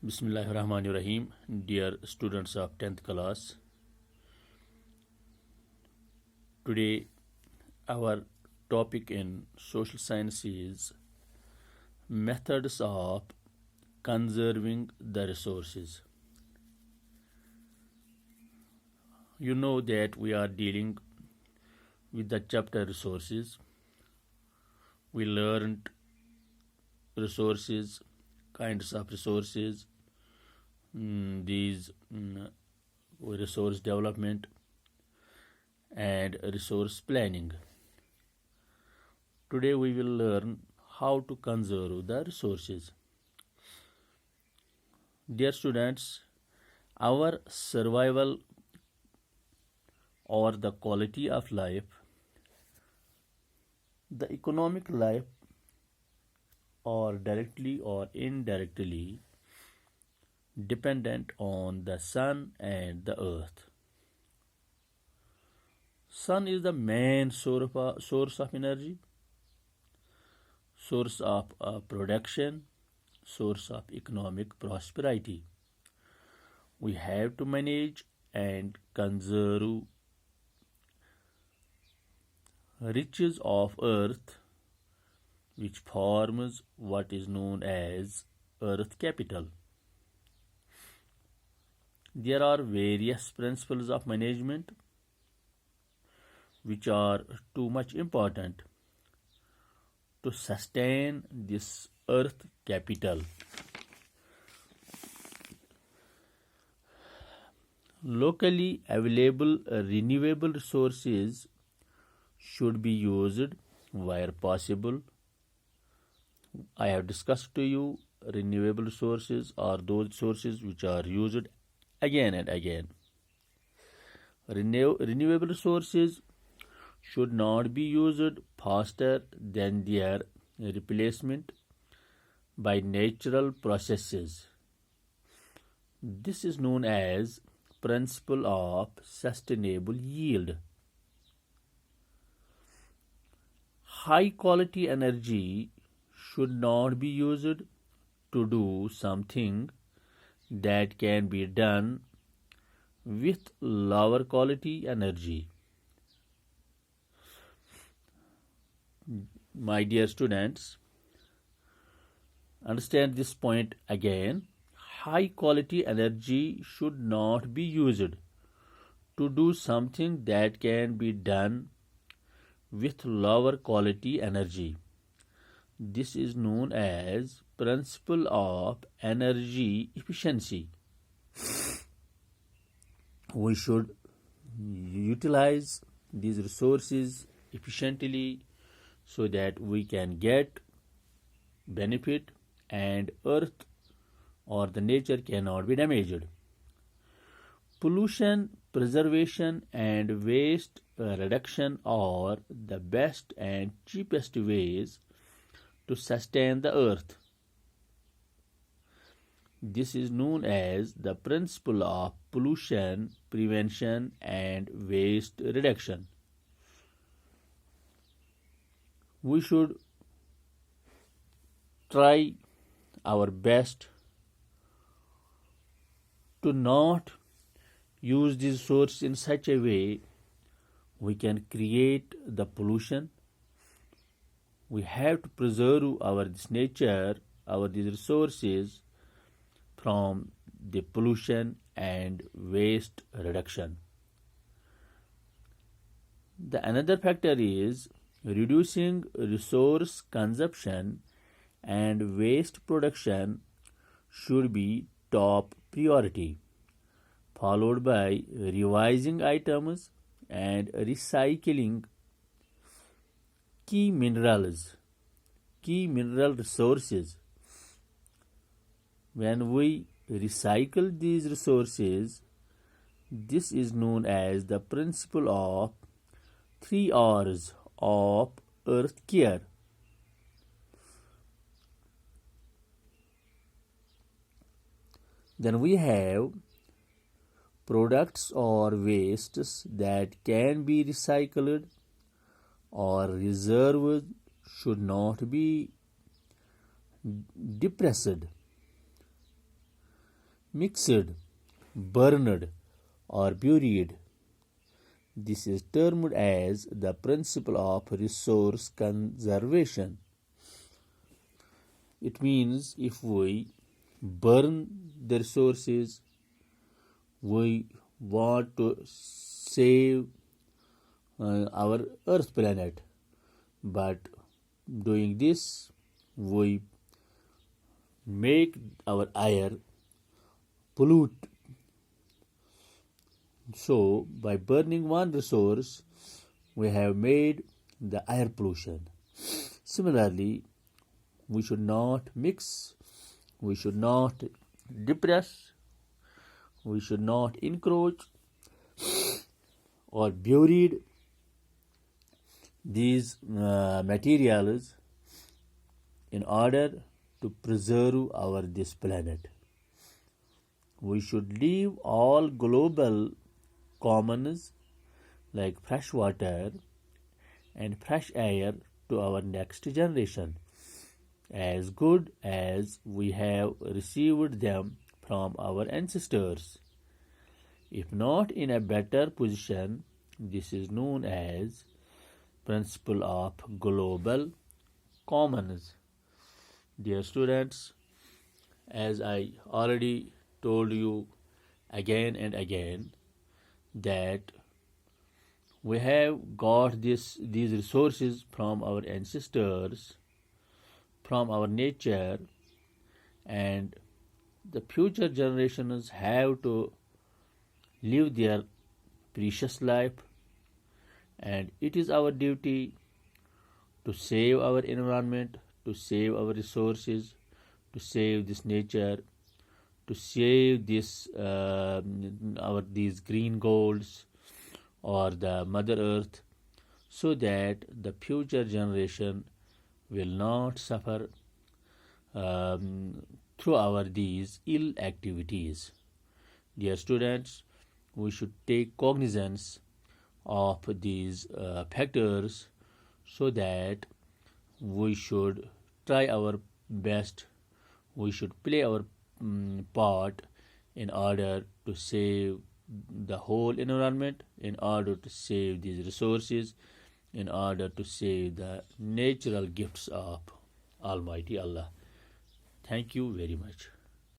Bismillahirrahmanirrahim. Dear students of 10th class, today our topic in social science is methods of conserving the resources. You know that we are dealing with the chapter resources. We learned resources, kinds of resources, these resource development and resource planning. Today we will learn how to conserve the resources. Dear students, our survival or the quality of life, the economic life, or directly or indirectly dependent on the sun and the earth. Sun is the main source of energy, source of production, source of economic prosperity. We have to manage and conserve riches of earth, which forms what is known as earth capital. There are various principles of management which are too much important to sustain this earth capital. Locally available renewable resources should be used where possible. I have discussed to you renewable resources are those sources which are used again and again. Renewable resources should not be used faster than their replacement by natural processes. This is known as principle of sustainable yield. High quality energy should not be used to do something that can be done with lower quality energy. My dear students, understand this point again. High quality energy should not be used to do something that can be done with lower quality energy. This is known as principle of energy efficiency. We should utilize these resources efficiently so that we can get benefit and earth or the nature cannot be damaged. Pollution preservation and waste reduction are the best and cheapest ways to sustain the earth. This is known as the principle of pollution prevention and waste reduction. We should try our best to not use these sources in such a way we can create the pollution. We have to preserve our this nature, our these resources from the pollution and waste reduction. The another factor is reducing resource consumption and waste production should be top priority, followed by revising items and recycling key mineral resources. When we recycle these resources, this is known as the principle of 3 R's of earth care. Then we have products or wastes that can be recycled or reserved should not be depressed. mixed, burned, or buried. This is termed as the principle of resource conservation. It means if we burn the resources, we want to save our Earth planet, but doing this, we make our air pollute. So, by burning one resource, we have made the air pollution. Similarly, we should not mix, we should not depress, we should not encroach or buried these materials in order to preserve our this planet. We should leave all global commons like fresh water and fresh air to our next generation, as good as we have received them from our ancestors. If not in a better position, this is known as principle of global commons. Dear students, as I already told you again and again, that we have got these resources from our ancestors, from our nature, and the future generations have to live their precious life, and it is our duty to save our environment, to save our resources, to save this nature, to save this these green golds or the Mother Earth, so that the future generation will not suffer through our these ill activities. Dear students, we should take cognizance of these factors so that we should try our best, we should play our part in order to save the whole environment, in order to save these resources, in order to save the natural gifts of Almighty Allah. Thank you very much.